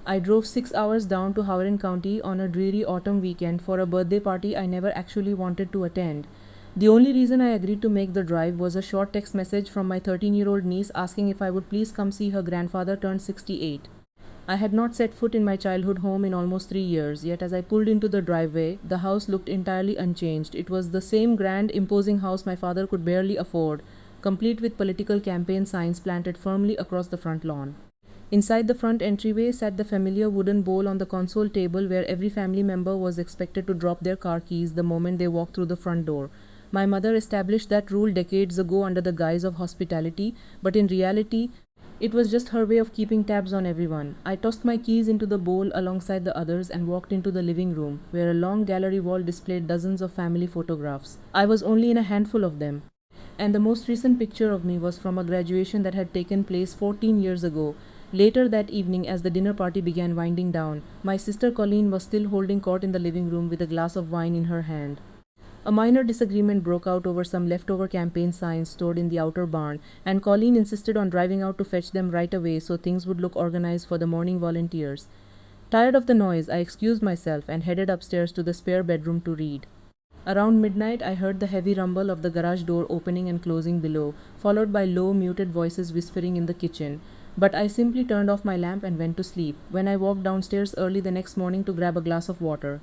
I drove 6 hours down to Howard County on a dreary autumn weekend for a birthday party I never actually wanted to attend. The only reason I agreed to make the drive was a short text message from my 13-year-old niece asking if I would please come see her grandfather turn 68. I had not set foot in my childhood home in almost 3 years, yet as I pulled into the driveway, the house looked entirely unchanged. It was the same grand, imposing house my father could barely afford, complete with political campaign signs planted firmly across the front lawn. Inside the front entryway sat the familiar wooden bowl on the console table where every family member was expected to drop their car keys the moment they walked through the front door. My mother established that rule decades ago under the guise of hospitality, but in reality, it was just her way of keeping tabs on everyone. I tossed my keys into the bowl alongside the others and walked into the living room, where a long gallery wall displayed dozens of family photographs. I was only in a handful of them, and the most recent picture of me was from a graduation that had taken place 14 years ago. Later that evening, as the dinner party began winding down, my sister Colleen was still holding court in the living room with a glass of wine in her hand. A minor disagreement broke out over some leftover campaign signs stored in the outer barn, and Colleen insisted on driving out to fetch them right away so things would look organized for the morning volunteers. Tired of the noise, I excused myself and headed upstairs to the spare bedroom to read. Around midnight, I heard the heavy rumble of the garage door opening and closing below, followed by low, muted voices whispering in the kitchen. But I simply turned off my lamp and went to sleep. When I walked downstairs early the next morning to grab a glass of water,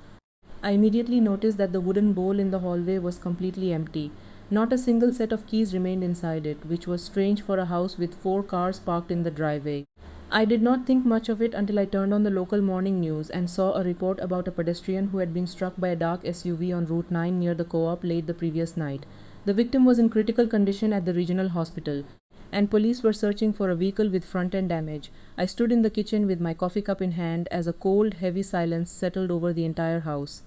I immediately noticed that the wooden bowl in the hallway was completely empty. Not a single set of keys remained inside it, which was strange for a house with 4 cars parked in the driveway. I did not think much of it until I turned on the local morning news and saw a report about a pedestrian who had been struck by a dark SUV on Route 9 near the co-op late the previous night. The victim was in critical condition at the regional hospital, and police were searching for a vehicle with front-end damage. I stood in the kitchen with my coffee cup in hand as a cold, heavy silence settled over the entire house.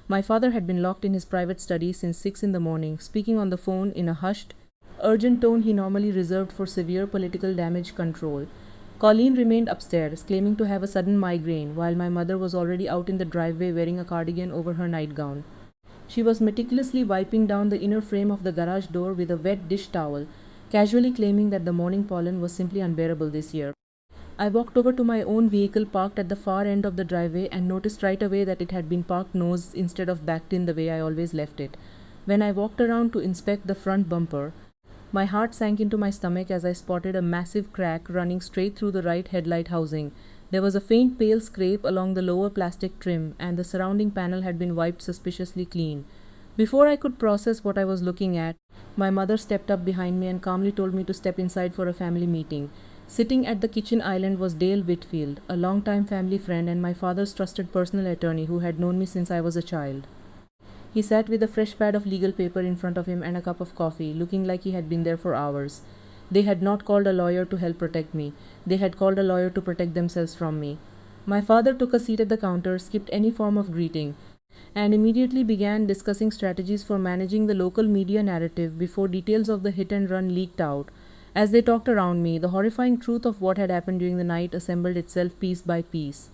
My father had been locked in his private study since 6 in the morning, speaking on the phone in a hushed, urgent tone he normally reserved for severe political damage control. Colleen remained upstairs, claiming to have a sudden migraine, while my mother was already out in the driveway wearing a cardigan over her nightgown. She was meticulously wiping down the inner frame of the garage door with a wet dish towel, casually claiming that the morning pollen was simply unbearable this year. I walked over to my own vehicle parked at the far end of the driveway and noticed right away that it had been parked nose instead of backed in the way I always left it. When I walked around to inspect the front bumper, my heart sank into my stomach as I spotted a massive crack running straight through the right headlight housing. There was a faint pale scrape along the lower plastic trim, and the surrounding panel had been wiped suspiciously clean. Before I could process what I was looking at, my mother stepped up behind me and calmly told me to step inside for a family meeting. Sitting at the kitchen island was Dale Whitfield, a longtime family friend and my father's trusted personal attorney who had known me since I was a child. He sat with a fresh pad of legal paper in front of him and a cup of coffee, looking like he had been there for hours. They had not called a lawyer to help protect me. They had called a lawyer to protect themselves from me. My father took a seat at the counter, skipped any form of greeting, and immediately began discussing strategies for managing the local media narrative before details of the hit and run leaked out. As they talked around me, the horrifying truth of what had happened during the night assembled itself piece by piece.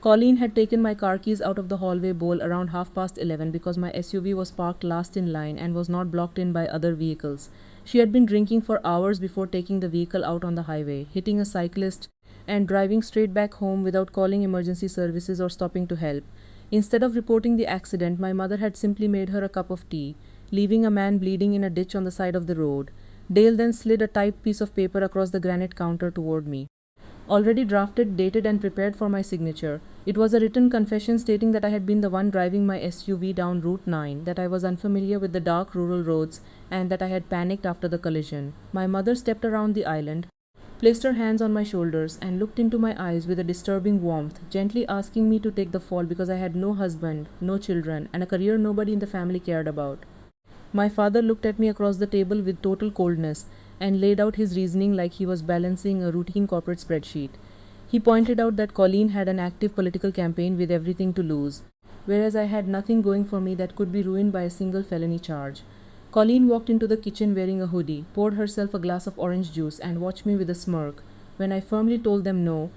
Colleen had taken my car keys out of the hallway bowl around 11:30 because my SUV was parked last in line and was not blocked in by other vehicles. She had been drinking for hours before taking the vehicle out on the highway, hitting a cyclist and driving straight back home without calling emergency services or stopping to help. Instead of reporting the accident, my mother had simply made her a cup of tea, leaving a man bleeding in a ditch on the side of the road. Dale then slid a typed piece of paper across the granite counter toward me. Already drafted, dated and prepared for my signature, it was a written confession stating that I had been the one driving my SUV down Route 9, that I was unfamiliar with the dark rural roads, and that I had panicked after the collision. My mother stepped around the island, placed her hands on my shoulders, and looked into my eyes with a disturbing warmth, gently asking me to take the fall because I had no husband, no children, and a career nobody in the family cared about. My father looked at me across the table with total coldness and laid out his reasoning like he was balancing a routine corporate spreadsheet. He pointed out that Colleen had an active political campaign with everything to lose, whereas I had nothing going for me that could be ruined by a single felony charge. Colleen walked into the kitchen wearing a hoodie, poured herself a glass of orange juice, and watched me with a smirk. When I firmly told them no,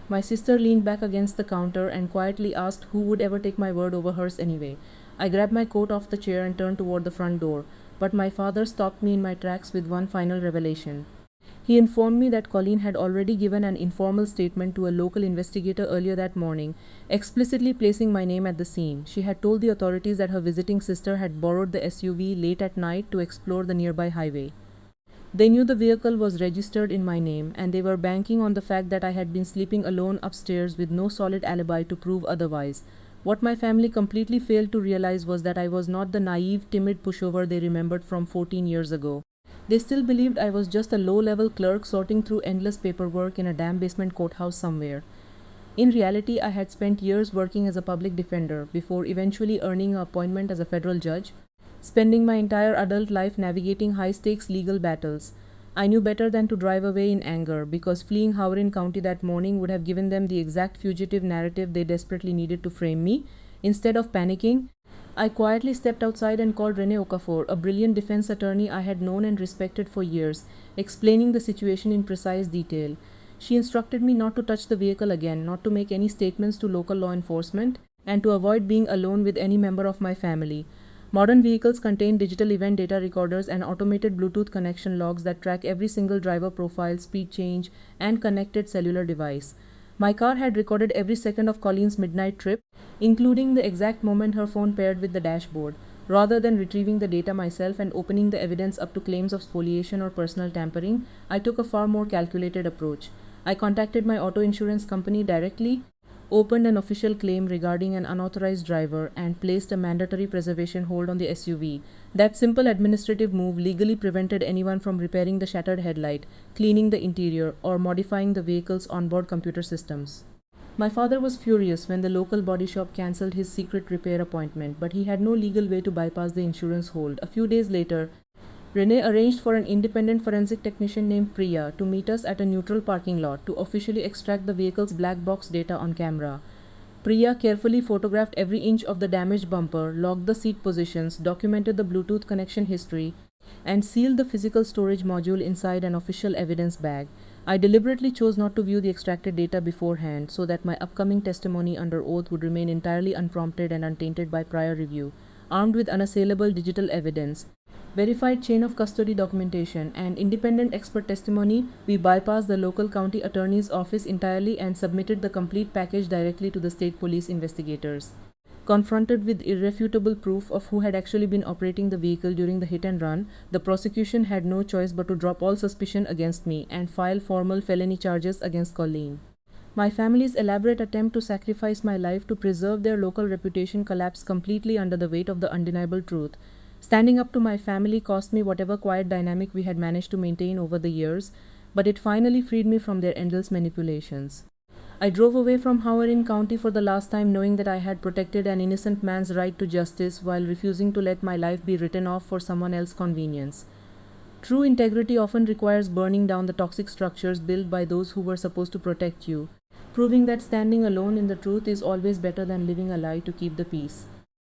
my sister leaned back against the counter and quietly asked who would ever take my word over hers anyway. I grabbed my coat off the chair and turned toward the front door, but my father stopped me in my tracks with one final revelation. He informed me that Colleen had already given an informal statement to a local investigator earlier that morning, explicitly placing my name at the scene. She had told the authorities that her visiting sister had borrowed the SUV late at night to explore the nearby highway. They knew the vehicle was registered in my name, and they were banking on the fact that I had been sleeping alone upstairs with no solid alibi to prove otherwise. What my family completely failed to realize was that I was not the naive, timid pushover they remembered from 14 years ago. They still believed I was just a low-level clerk sorting through endless paperwork in a damn basement courthouse somewhere. In reality, I had spent years working as a public defender before eventually earning an appointment as a federal judge, spending my entire adult life navigating high-stakes legal battles. I knew better than to drive away in anger, because fleeing Howard County that morning would have given them the exact fugitive narrative they desperately needed to frame me. Instead of panicking, I quietly stepped outside and called Rene Okafor, a brilliant defense attorney I had known and respected for years, explaining the situation in precise detail. She instructed me not to touch the vehicle again, not to make any statements to local law enforcement, and to avoid being alone with any member of my family. Modern vehicles contain digital event data recorders and automated Bluetooth connection logs that track every single driver profile, speed change, and connected cellular device. My car had recorded every second of Colleen's midnight trip, including the exact moment her phone paired with the dashboard. Rather than retrieving the data myself and opening the evidence up to claims of spoliation or personal tampering, I took a far more calculated approach. I contacted my auto insurance company directly, opened an official claim regarding an unauthorized driver, and placed a mandatory preservation hold on the SUV. That simple administrative move legally prevented anyone from repairing the shattered headlight, cleaning the interior, or modifying the vehicle's onboard computer systems. My father was furious when the local body shop cancelled his secret repair appointment, but he had no legal way to bypass the insurance hold. A few days later, Rene arranged for an independent forensic technician named Priya to meet us at a neutral parking lot to officially extract the vehicle's black box data on camera. Priya carefully photographed every inch of the damaged bumper, logged the seat positions, documented the Bluetooth connection history, and sealed the physical storage module inside an official evidence bag. I deliberately chose not to view the extracted data beforehand so that my upcoming testimony under oath would remain entirely unprompted and untainted by prior review. Armed with unassailable digital evidence, verified chain of custody documentation, and independent expert testimony, we bypassed the local county attorney's office entirely and submitted the complete package directly to the state police investigators. Confronted with irrefutable proof of who had actually been operating the vehicle during the hit and run, the prosecution had no choice but to drop all suspicion against me and file formal felony charges against Colleen. My family's elaborate attempt to sacrifice my life to preserve their local reputation collapsed completely under the weight of the undeniable truth. Standing up to my family cost me whatever quiet dynamic we had managed to maintain over the years, but it finally freed me from their endless manipulations. I drove away from Howard County for the last time, knowing that I had protected an innocent man's right to justice while refusing to let my life be written off for someone else's convenience. True integrity often requires burning down the toxic structures built by those who were supposed to protect you, proving that standing alone in the truth is always better than living a lie to keep the peace.